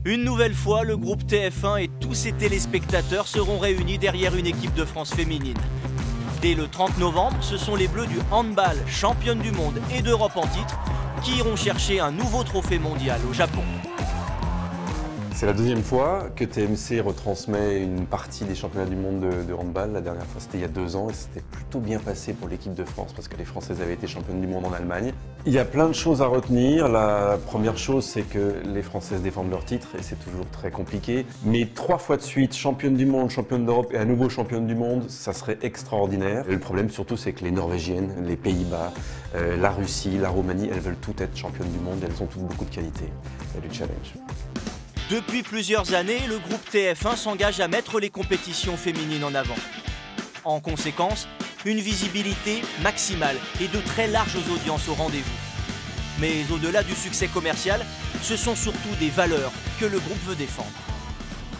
Une nouvelle fois, le groupe TF1 et tous ses téléspectateurs seront réunis derrière une équipe de France féminine. Dès le 30 novembre, ce sont les Bleus du handball, championnes du monde et d'Europe en titre, qui iront chercher un nouveau trophée mondial au Japon. C'est la deuxième fois que TMC retransmet une partie des championnats du monde de handball. La dernière fois, c'était il y a 2 ans et c'était plutôt bien passé pour l'équipe de France parce que les Françaises avaient été championnes du monde en Allemagne. Il y a plein de choses à retenir. La première chose, c'est que les Françaises défendent leur titre et c'est toujours très compliqué. Mais 3 fois de suite, championne du monde, championne d'Europe et à nouveau championne du monde, ça serait extraordinaire. Et le problème surtout, c'est que les Norvégiennes, les Pays-Bas, la Russie, la Roumanie, elles veulent toutes être championnes du monde et elles ont toutes beaucoup de qualité. Il y a du challenge. Depuis plusieurs années, le groupe TF1 s'engage à mettre les compétitions féminines en avant. En conséquence, une visibilité maximale et de très larges audiences au rendez-vous. Mais au-delà du succès commercial, ce sont surtout des valeurs que le groupe veut défendre.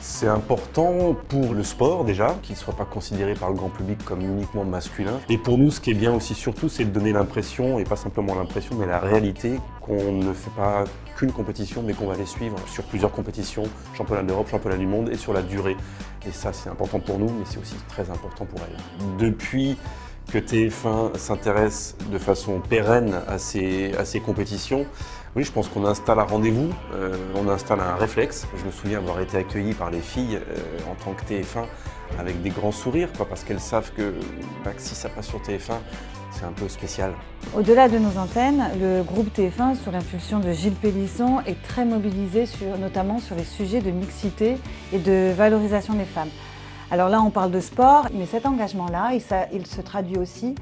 C'est important pour le sport déjà, qu'il ne soit pas considéré par le grand public comme uniquement masculin. Et pour nous, ce qui est bien aussi surtout, c'est de donner l'impression, et pas simplement l'impression, mais la réalité, qu'on ne fait pas qu'une compétition, mais qu'on va les suivre sur plusieurs compétitions, championnat d'Europe, championnat du monde, et sur la durée. Et ça, c'est important pour nous, mais c'est aussi très important pour elles. Depuis que TF1 s'intéresse de façon pérenne à ces compétitions, oui, je pense qu'on installe un rendez-vous, on installe un réflexe. Je me souviens avoir été accueilli par les filles en tant que TF1 avec des grands sourires, parce qu'elles savent que si ça passe sur TF1, c'est un peu spécial. Au-delà de nos antennes, le groupe TF1, sous l'impulsion de Gilles Pélisson, est très mobilisé notamment sur les sujets de mixité et de valorisation des femmes. Alors là, on parle de sport, mais cet engagement-là, il se traduit aussi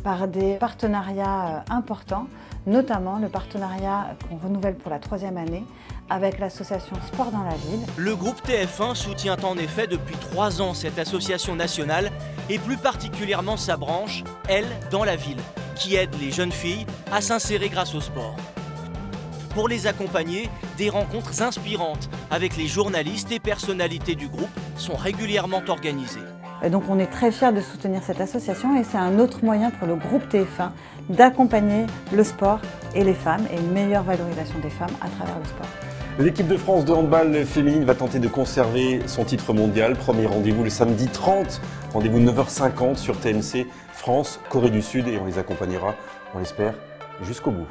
par des partenariats importants, notamment le partenariat qu'on renouvelle pour la 3e année avec l'association Sport dans la Ville. Le groupe TF1 soutient en effet depuis 3 ans cette association nationale et plus particulièrement sa branche, Elle dans la Ville, qui aide les jeunes filles à s'insérer grâce au sport. Pour les accompagner, des rencontres inspirantes avec les journalistes et personnalités du groupe sont régulièrement organisées. Et donc on est très fiers de soutenir cette association et c'est un autre moyen pour le groupe TF1 d'accompagner le sport et les femmes et une meilleure valorisation des femmes à travers le sport. L'équipe de France de handball féminine va tenter de conserver son titre mondial. Premier rendez-vous le samedi 30, rendez-vous 9h50 sur TMC, France, Corée du Sud et on les accompagnera, on l'espère, jusqu'au bout.